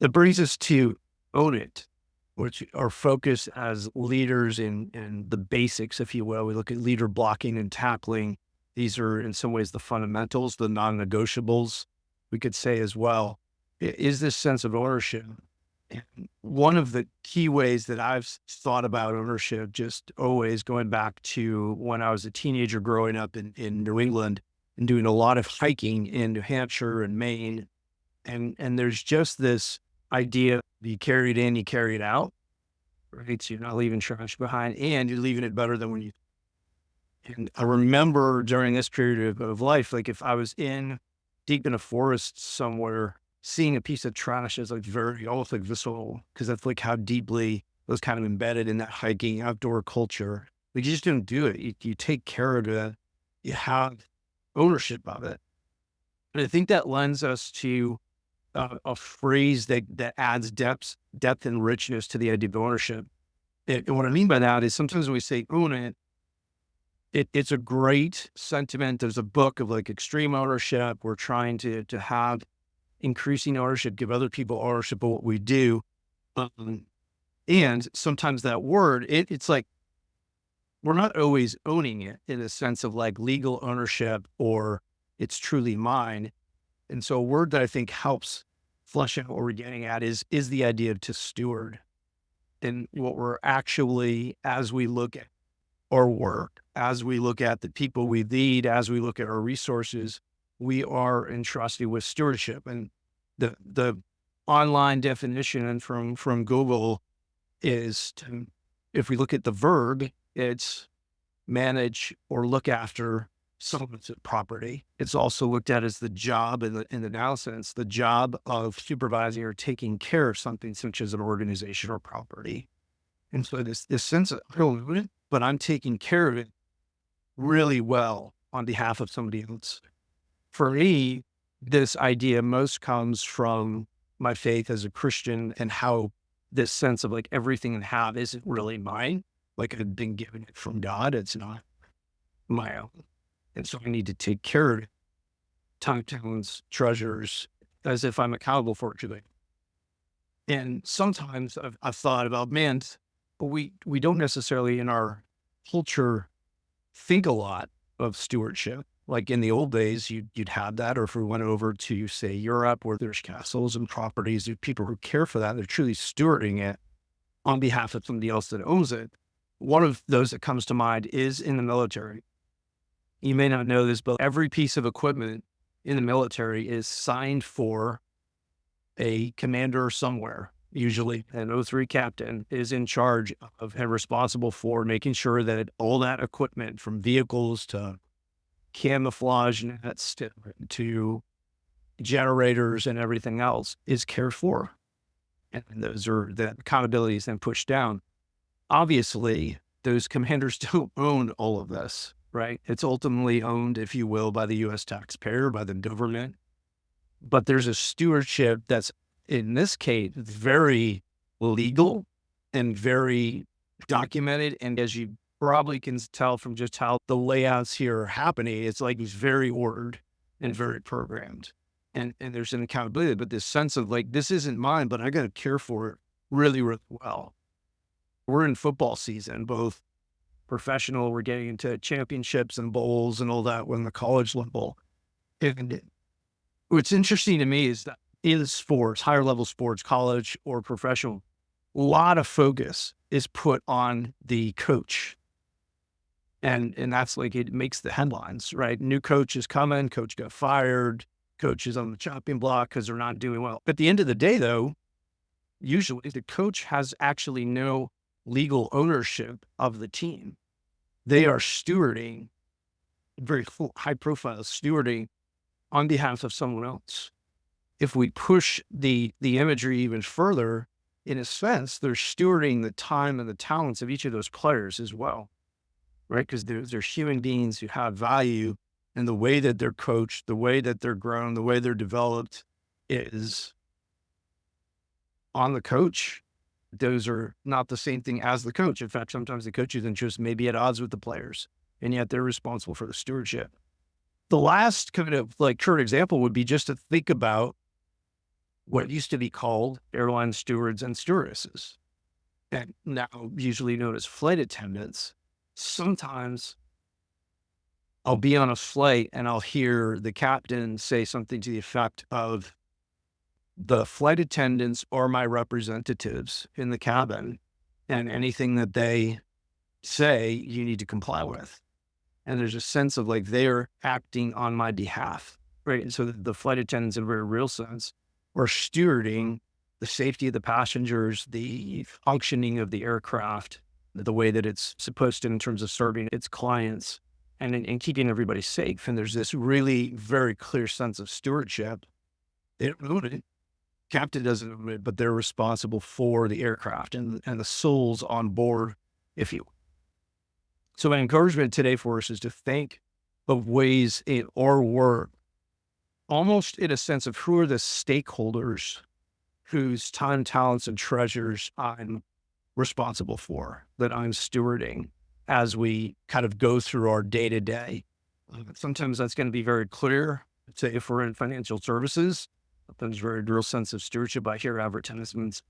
That brings us to own it, which are focused as leaders in the basics, if you will. We look at leader blocking and tackling. These are in some ways the fundamentals, the non-negotiables, we could say as well. Is this sense of ownership. And one of the key ways that I've thought about ownership, just always going back to when I was a teenager growing up in New England and doing a lot of hiking in New Hampshire and Maine. And there's just this idea, you carry it in, you carry it out, right? So you're not leaving trash behind and you're leaving it better than when you, and I remember during this period of life, like if I was deep in a forest somewhere, seeing a piece of trash is like very, almost like visceral, because that's like how deeply it was kind of embedded in that hiking outdoor culture. Like you just don't do it. You take care of it. You have ownership of it. And I think that lends us to a phrase that adds depth and richness to the idea of ownership. And what I mean by that is sometimes when we say own it, it's a great sentiment. There's a book of like extreme ownership. We're trying to have increasing ownership, give other people ownership of what we do. And sometimes that word, it's like we're not always owning it in the sense of like legal ownership or it's truly mine. And so a word that I think helps flesh out what we're getting at is the idea of to steward. And what we're actually, as we look at our work, as we look at the people we lead, as we look at our resources, we are entrusted with stewardship. And the online definition from Google is to, if we look at the verb, it's manage or look after someone's property. It's also looked at as the job in the now sense, the job of supervising or taking care of something such as an organization or property. And so this sense of, I don't own it, but I'm taking care of it really well on behalf of somebody else. For me, this idea most comes from my faith as a Christian and how this sense of like everything I have isn't really mine. Like I've been given it from God. It's not my own. And so I need to take care of it, time, talents, treasures, as if I'm accountable for it today. And sometimes I've thought about, man, but we don't necessarily in our culture think a lot of stewardship. Like in the old days, you'd have that, or if we went over to say Europe, where there's castles and properties, there's people who care for that, they're truly stewarding it on behalf of somebody else that owns it. One of those that comes to mind is in the military. You may not know this, but every piece of equipment in the military is signed for a commander somewhere. Usually an O3 captain is in charge of and responsible for making sure that all that equipment from vehicles to camouflage nets to generators and everything else is cared for. And those are the accountability is then pushed down. Obviously, those commanders don't own all of this, right? It's ultimately owned, if you will, by the US taxpayer, by the government. But there's a stewardship that's, in this case, very legal and very documented. And as you probably can tell from just how the layouts here are happening, it's like it's very ordered and very programmed. And there's an accountability, but this sense of like, this isn't mine, but I got to care for it really, really well. We're in football season, both professional, we're getting into championships and bowls and all that when the college level. And what's interesting to me is that in sports, higher level sports, college or professional, a lot of focus is put on the coach. And that's like, it makes the headlines, right? New coach is coming, coach got fired, coach is on the chopping block because they're not doing well. At the end of the day, though, usually the coach has actually no legal ownership of the team. They are stewarding, very high profile stewarding on behalf of someone else. If we push the imagery even further, in a sense, they're stewarding the time and the talents of each of those players as well, right? Because they're human beings who have value, and the way that they're coached, the way that they're grown, the way they're developed is on the coach. Those are not the same thing as the coach. In fact, sometimes the coach's interest may be at odds with the players, and yet they're responsible for the stewardship. The last kind of like current example would be just to think about what used to be called airline stewards and stewardesses, and now usually known as flight attendants. Sometimes I'll be on a flight and I'll hear the captain say something to the effect of, the flight attendants are my representatives in the cabin, and anything that they say, you need to comply with. And there's a sense of like they're acting on my behalf, right? And so the flight attendants, in a very real sense, are stewarding the safety of the passengers, the functioning of the aircraft, the way that it's supposed to in terms of serving its clients and keeping everybody safe. And there's this really very clear sense of stewardship. They don't own it. Captain doesn't own it, but they're responsible for the aircraft and the souls on board, if you will. So my encouragement today for us is to think of ways in our work, almost in a sense of who are the stakeholders whose time, talents, and treasures I'm responsible for, that I'm stewarding as we kind of go through our day to day. Sometimes that's going to be very clear. Say if we're in financial services, there's a very real sense of stewardship. I hear advertisements,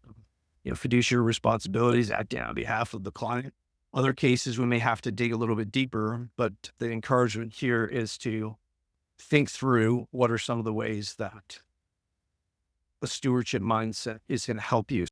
fiduciary responsibilities, acting on behalf of the client. Other cases, we may have to dig a little bit deeper, but the encouragement here is to think through what are some of the ways that a stewardship mindset is going to help you